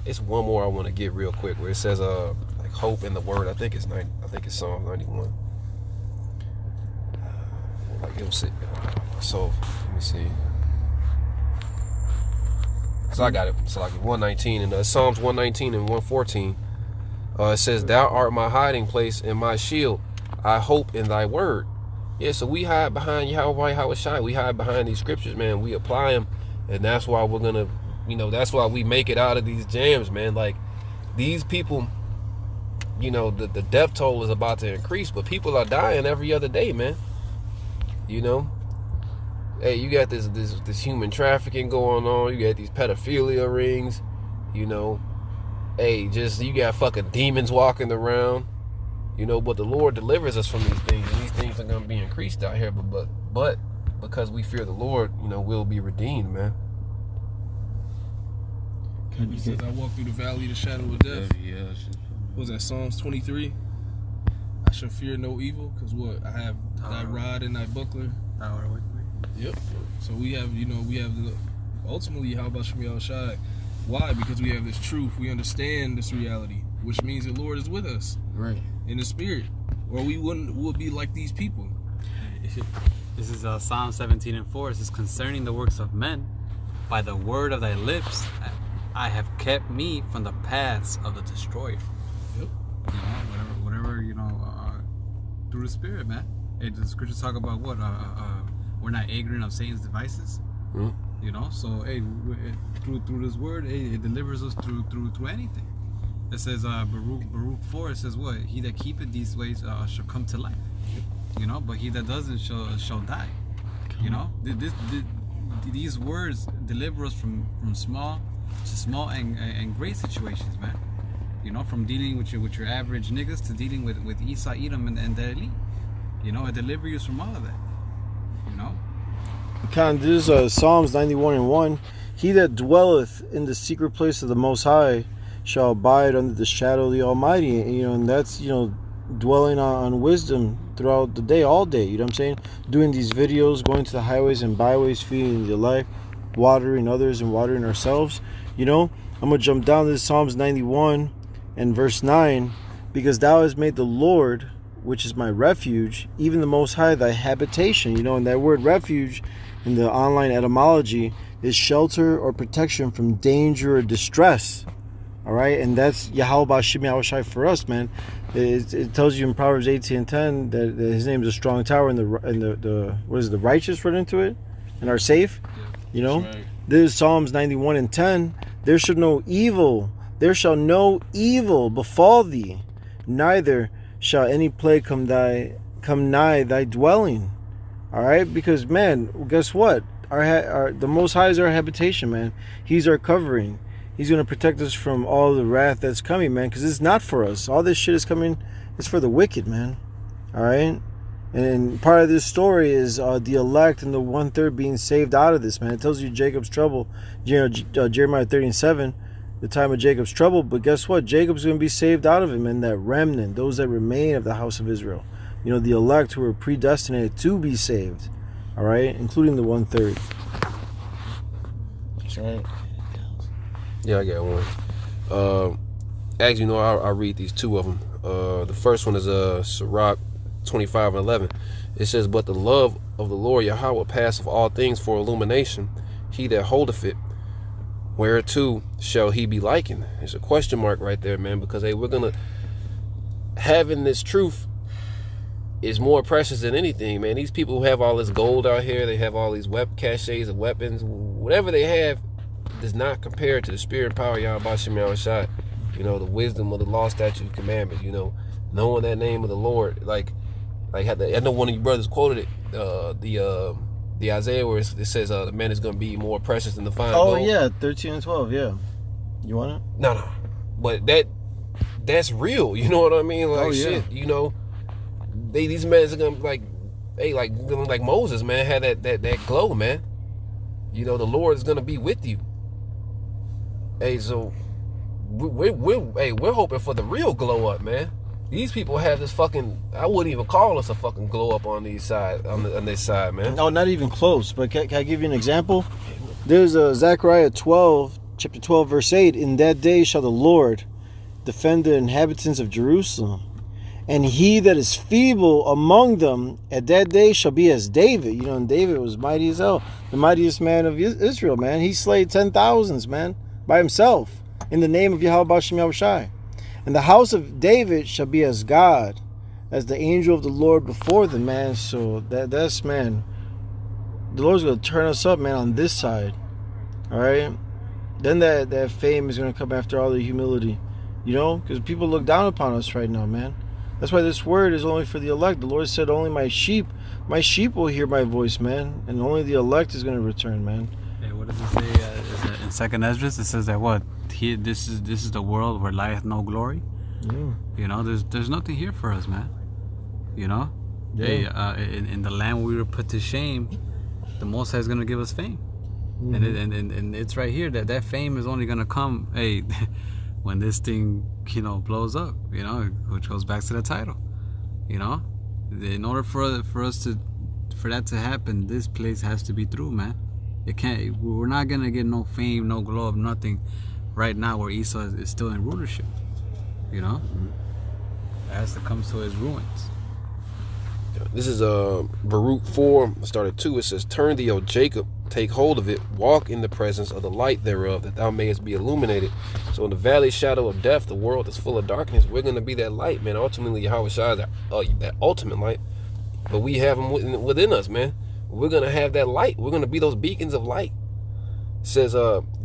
it's one more I want to get real quick where it says like hope in the word. I think it's Psalm 91. Like it'll sit. So let me see. So I got it. So like 119 and Psalms 119 and 114. It says, "Thou art my hiding place and my shield. I hope in thy word." Yeah, so we hide behind Yahweh Hawashai. We hide behind these scriptures, man. We apply them, and that's why we're gonna. You know, that's why we make it out of these jams, man. Like, these people, you know, the death toll is about to increase, but people are dying every other day, man. You know? Hey, you got this human trafficking going on. You got these pedophilia rings, you know. hey, just you got fucking demons walking around, you know. But the Lord delivers us from these things, and these things are gonna be increased out here. But because we fear the Lord, you know, we'll be redeemed, man. He says, I walk through the valley of the shadow of death. What was that, Psalms 23? I shall fear no evil, because what? I have thy rod and thy buckler. Yep. So we have, you know, ultimately, how about Shemi Al-Shai? Why? Because we have this truth. We understand this reality, which means the Lord is with us. Right. In the spirit. Or we'll be like these people. This is Psalm 17:4. It says, concerning the works of men, by the word of thy lips, I have kept me from the paths of the destroyer. Yep. You know, whatever, you know, through the spirit, man. Hey, the scriptures talk about what? We're not ignorant of Satan's devices. You know, so hey, through this word, hey, it delivers us through anything. It says Baruch 4. It says what? He that keepeth these ways shall come to life. You know, but he that doesn't shall die. You know, these words deliver us from small to small and great situations, man. You know, from dealing with your average niggas to dealing with Esau, Edom, and the elite. You know, it delivers you from all of that. You know. This is Psalms 91:1. He that dwelleth in the secret place of the Most High shall abide under the shadow of the Almighty. You know, and that's, you know, dwelling on wisdom throughout the day, all day. You know what I'm saying? Doing these videos, going to the highways and byways, feeding the life, watering others and watering ourselves. You know, I'm going to jump down to Psalms 91 and verse 9. Because thou hast made the Lord, which is my refuge, even the Most High, thy habitation. You know, and that word refuge in the online etymology is shelter or protection from danger or distress. All right, and that's Yahweh Shemi Al-Shai for us, man. It tells you in Proverbs 18:10 that his name is a strong tower, and the what is it, the righteous run into it and are safe. You know, Right. This is Psalms 91:10. There shall no evil befall thee, neither shall any plague come nigh thy dwelling. All right, because man, guess what? The Most High is our habitation, man. He's our covering. He's going to protect us from all the wrath that's coming, man, because it's not for us. All this shit is coming, it's for the wicked, man. All right? And part of this story is the elect and the 1/3 being saved out of this, man. It tells you Jacob's trouble, Jeremiah 30:7, the time of Jacob's trouble. But guess what? Jacob's going to be saved out of it, man. That remnant, those that remain of the house of Israel. You know, the elect who are predestinated to be saved. All right? Including the 1/3. That's right. Yeah, I got one. As you know, I'll read these two of them. The first one is Sirach 25:11. It says, but the love of the Lord Yahweh passeth all things for illumination. He that holdeth it, whereto shall he be likened? There's a question mark right there, man, because hey, we're gonna having this truth is more precious than anything, man. These people who have all this gold out here, they have all these caches of weapons, whatever they have does not compare to the spirit and power of Yahweh Shemi Al-Shai. You know, the wisdom of the law, statutes, commandments, you know, knowing that name of the Lord. Like I know one of you brothers quoted it, the Isaiah where it says the man is going to be more precious than the fine gold. Oh, yeah, 13 and 12, yeah. You want it? No. But that's real, you know what I mean? Like, Oh, yeah. shit, you know, these men are going to like Moses, man, had that glow, man. You know, the Lord is going to be with you. Hey, so we're hoping for the real glow up, man. These people have this fucking, I wouldn't even call us a fucking glow up on this side, man. No, not even close. But can I give you an example? There's Zechariah 12, chapter 12, verse 8. In that day shall the Lord defend the inhabitants of Jerusalem. And he that is feeble among them at that day shall be as David. You know, and David was mighty as hell. The mightiest man of Israel, man. He slayed 10,000s, man, by himself. In the name of Yahweh Shemi Al-Shai. And the house of David shall be as God, as the angel of the Lord before them, man. So that's, man, the Lord's going to turn us up, man, on this side. All right? Then that fame is going to come after all the humility. You know? Because people look down upon us right now, man. That's why this word is only for the elect. The Lord said, only my sheep will hear my voice, man. And only the elect is going to return, man. Hey, what does it say? in Second Esdras, it says that what here this is the world where lieth no glory. You know, there's nothing here for us, man. You know, hey, in the land we were put to shame, the Most High is gonna give us fame, and it's right here that fame is only gonna come, hey, when this thing, you know, blows up. You know, which goes back to the title. You know, in order for that to happen, this place has to be through, man. It can't. We're not gonna get no fame, no glow up, nothing right now where Esau is still in rulership. You know, it has to come to his ruins. This is Baruch 4, started 2. It says, "Turn thee, O Jacob, take hold of it, walk in the presence of the light thereof, that thou mayest be illuminated." So in the valley shadow of death, the world is full of darkness. We're going to be that light, man. Ultimately, Yahweh Shai is that ultimate light. But we have him within us, man. We're going to have that light. We're going to be those beacons of light. It says,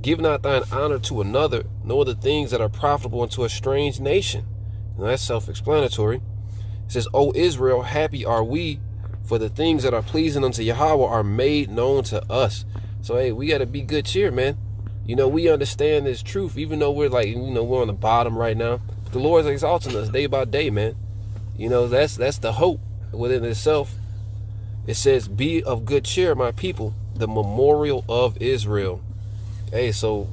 "Give not thine honor to another, nor the things that are profitable unto a strange nation." And that's self-explanatory. It says, "O Israel, happy are we, for the things that are pleasing unto Yahweh are made known to us." So, hey, we got to be good cheer, man. You know, we understand this truth, even though we're like, you know, we're on the bottom right now. But the Lord's exalting us day by day, man. You know, that's the hope within itself. It says, "Be of good cheer, my people, the memorial of Israel." Hey, so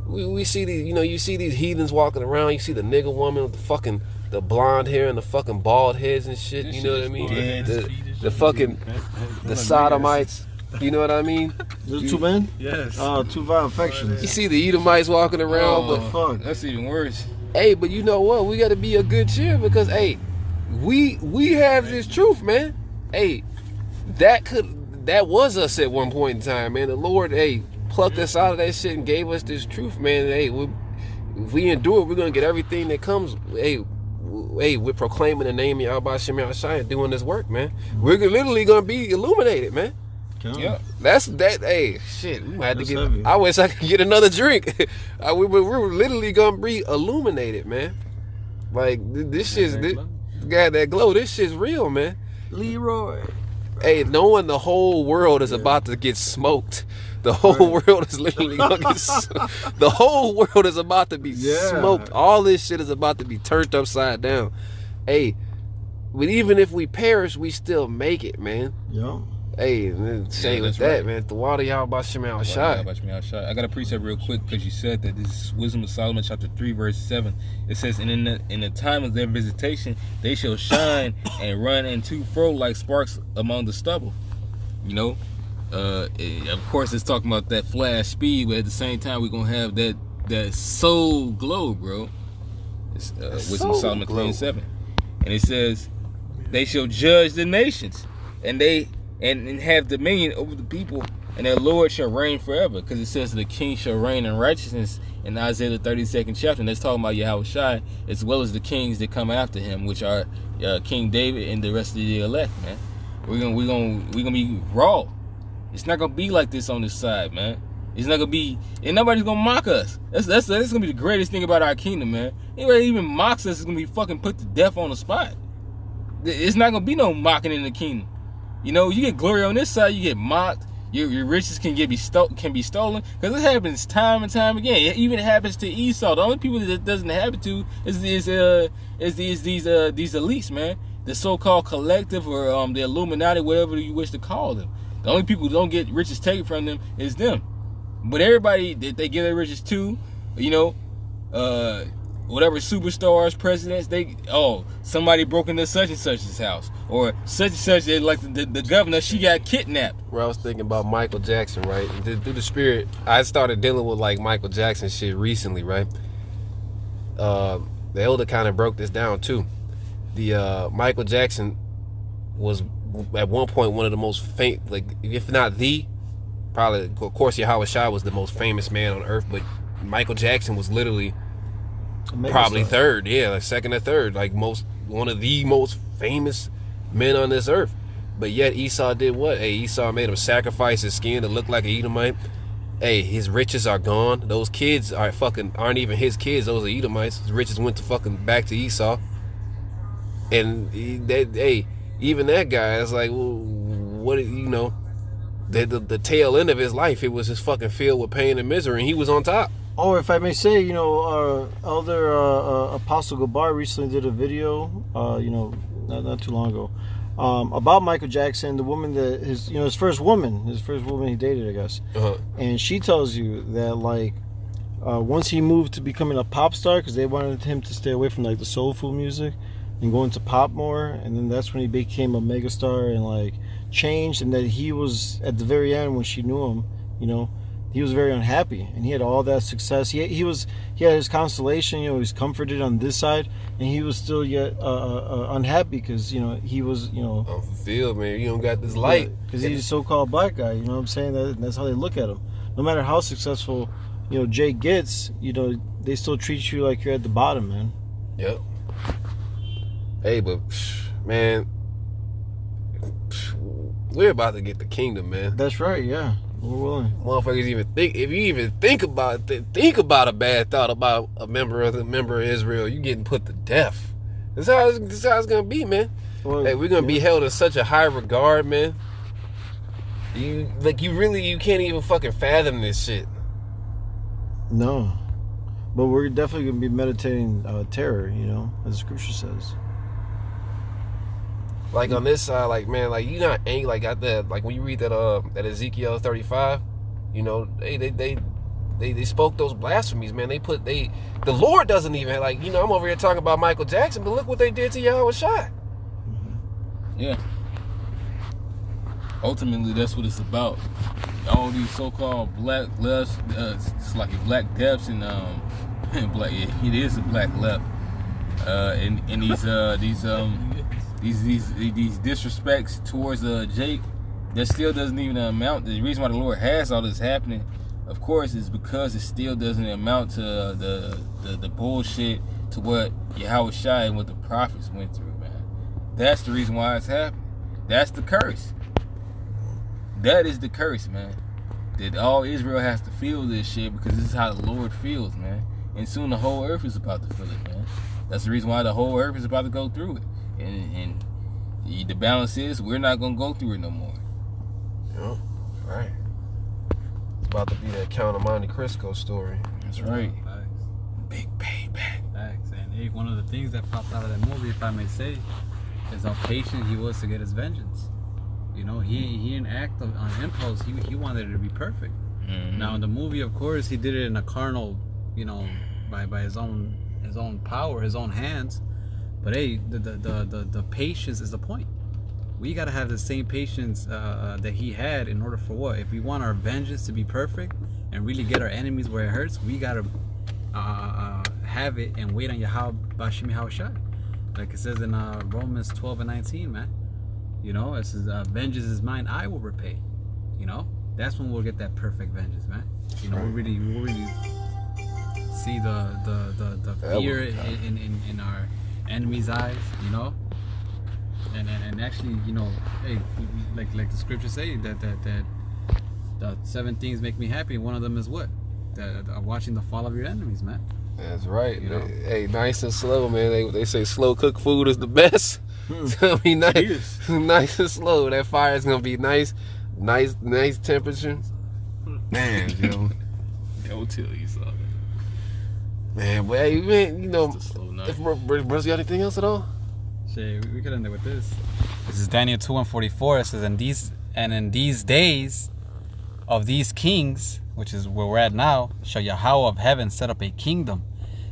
we see these, you know, you see these heathens walking around. You see the nigger woman with the blonde hair and the fucking bald heads and shit. You know what I mean? The fucking the sodomites. You know what I mean? There's 2 men? Yes. Two vile affections. You see the Edomites walking around, but Fuck. That's even worse. hey, but you know what? We got to be a good cheer because hey, we have this truth, man. Hey, that was us at one point in time, man. The Lord, hey, plucked us out of that shit and gave us this truth, man. Hey, if we endure, we're gonna get everything that comes. Hey, we're proclaiming the name of Yahweh Shem Yahshai and doing this work, man. We're literally gonna be illuminated, man. Yeah. That's that. Hey, shit. We had to That's get. heavy. I wish I could get another drink. We were literally gonna be illuminated, man. Like this shit's got that glow. This shit's real, man. Leroy. Hey, knowing the whole world is about to get smoked. The whole world is literally gonna get. The whole world is about to be smoked. All this shit is about to be turned upside down. Hey, but even if we perish, we still make it, man. Yo. Hey, man, say with that's that, right. man. The water y'all about Shemal Shai. I got a precept real quick because you said that this is Wisdom of Solomon chapter 3 verse 7. It says, "And in the time of their visitation, they shall shine and run in to fro like sparks among the stubble." You know, of course it's talking about that flash speed, but at the same time we're gonna have that soul glow, bro. It's Wisdom of Solomon 3 and 7, and it says, "They shall judge the nations, and have dominion over the people, and their Lord shall reign forever." Because it says the king shall reign in righteousness in Isaiah the 32nd chapter, and that's talking about Yahweh Shai, as well as the kings that come after him, which are King David and the rest of the elect, man. We're gonna be raw. It's not gonna be like this on this side, man. It's not gonna be, and nobody's gonna mock us. That's gonna be the greatest thing about our kingdom, man. Anybody even mocks us is gonna be fucking put to death on the spot. It's not gonna be no mocking in the kingdom. You know, you get glory on this side, you get mocked. Your riches can be stolen, because it happens time and time again. It even happens to Esau. The only people that it doesn't happen to is these elites, man. The so-called collective or the Illuminati, whatever you wish to call them. The only people who don't get riches taken from them is them. But everybody that they give their riches to, you know, whatever superstars, presidents, somebody broke into such and such's house, or such and such, like the governor, she got kidnapped. Where I was thinking about Michael Jackson, right? Through the spirit, I started dealing with like Michael Jackson shit recently, right? The elder kind of broke this down too. The Michael Jackson was at one point one of the most famous, like if not the, probably, of course Yahweh Shai was the most famous man on earth, but Michael Jackson was literally probably third, like second or third, like one of the most famous men on this earth. But yet Esau did what? Hey, Esau made him sacrifice his skin to look like an Edomite. Hey, his riches are gone. Those kids aren't even his kids. Those are Edomites. His riches went to fucking back to Esau. And even that guy is like, well, what, you know, the tail end of his life, it was just fucking filled with pain and misery, and he was on top. Oh, if I may say, Elder Apostle Gabar recently did a video, not too long ago, about Michael Jackson, the woman that his first woman he dated, I guess. Uh-huh. And she tells you that, like, once he moved to becoming a pop star, because they wanted him to stay away from, like, the soulful music and go into pop more, and then that's when he became a megastar and, like, changed, and that he was, at the very end, when she knew him, he was very unhappy, and he had all that success. He had his consolation. He was comforted on this side, and he was still yet unhappy because he was unfulfilled, man. You don't got this light because he's a so-called black guy. You know what I'm saying? That's how they look at him. No matter how successful Jay gets, they still treat you like you're at the bottom, man. Yep. Hey, but man, we're about to get the kingdom, man. That's right. Yeah. We're willing. Motherfuckers if you even think about a bad thought about a member of Israel, you getting put to death. This how it's gonna be, man. Well, hey, we're gonna be held in such a high regard, man. You can't even fucking fathom this shit. No. But we're definitely gonna be meditating terror, as the scripture says. Like on this side, like man, like you not angry, like got that, like when you read that Ezekiel 35, they spoke those blasphemies, man. The Lord doesn't even like, I'm over here talking about Michael Jackson, but look what they did to Yahweh Shai. Yeah. Ultimately, that's what it's about. All these so-called black lefts, it's like black deaths and black. Yeah, it is a black left, and these disrespects towards Jake, that still doesn't even amount. The reason why the Lord has all this happening, of course, is because it still doesn't amount to the bullshit to what Yahweh Shai and what the prophets went through, man. That's the reason why it's happening. That's the curse. That is the curse, man. That all Israel has to feel this shit because this is how the Lord feels, man. And soon the whole earth is about to feel it, man. That's the reason why the whole earth is about to go through it. And the balance is we're not gonna go through it no more. Yeah, right. It's about to be that Count of Monte Cristo story. That's right. Facts. Big payback. Facts. And hey, one of the things that popped out of that movie, if I may say, is how patient he was to get his vengeance. He didn't act on impulse. He wanted it to be perfect. Mm-hmm. Now in the movie, of course, he did it in a carnal, by his own power, his own hands. But hey, the patience is the point. We gotta have the same patience that he had in order for what? If we want our vengeance to be perfect and really get our enemies where it hurts, we gotta have it and wait on Yahweh Bashim Yahushai. Like it says in Romans 12 and 19, man. It says, vengeance is mine, I will repay. That's when we'll get that perfect vengeance, man. We'll really see the fear in our enemies' eyes, and actually, hey, like the scriptures say that the 7 things make me happy. One of them is what? Watching the fall of your enemies, man. That's right. Hey, nice and slow, man. They say slow cooked food is the best. It's gonna be nice, nice and slow. That fire is gonna be nice temperature. Man, Joe, Don't tell you something. Man, well, if brothers got anything else at all? Shit, we could end it with this. This is Daniel 2:44. It says, in these days of these kings, which is where we're at now, shall Yahweh of heaven set up a kingdom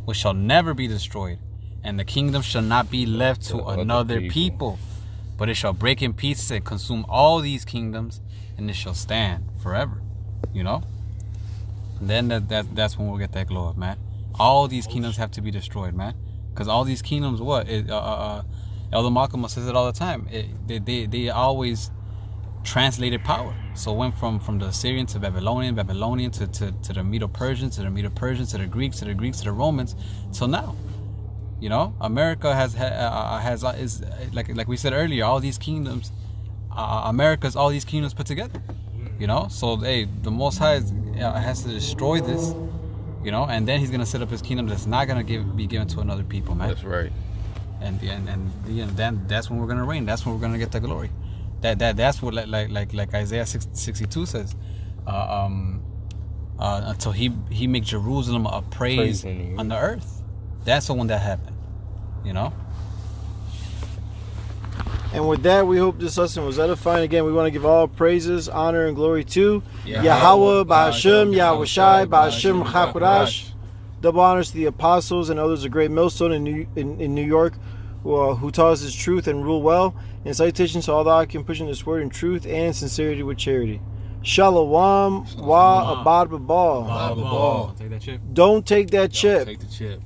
which shall never be destroyed, and the kingdom shall not be left to another people, but it shall break in pieces and consume all these kingdoms, and it shall stand forever. And then that's when we'll get that glow up, man. All these kingdoms have to be destroyed, man. Because all these kingdoms, Elder Malcolm says it all the time. They always translated power. So it went from the Assyrian to Babylonian to the Medo-Persian, to the Medo-Persian, to the Greeks, to the Greeks, to the Romans. So now, America is like we said earlier, all these kingdoms, America's all these kingdoms put together. So hey, the Most High has to destroy this. And then he's gonna set up his kingdom that's not gonna be given to another people, man. That's right. And then that's when we're gonna reign. That's when we're gonna get the glory. That's what like Isaiah 62 says. Until he make Jerusalem a praise on the earth. That's the one that happened. You know? And with that, we hope this lesson was edifying. Again, we want to give all praises, honor, and glory to Yahweh, Ba'ashem, Yahushai, Ba'ashem, Chakodash. Double honors to the apostles and others of Great Millstone in New York who taught us His truth and rule well. And salutations to all the Akim pushing this word in truth and sincerity with charity. Shalom wa abad babal. Take that chip. Don't take that chip. Take the chip.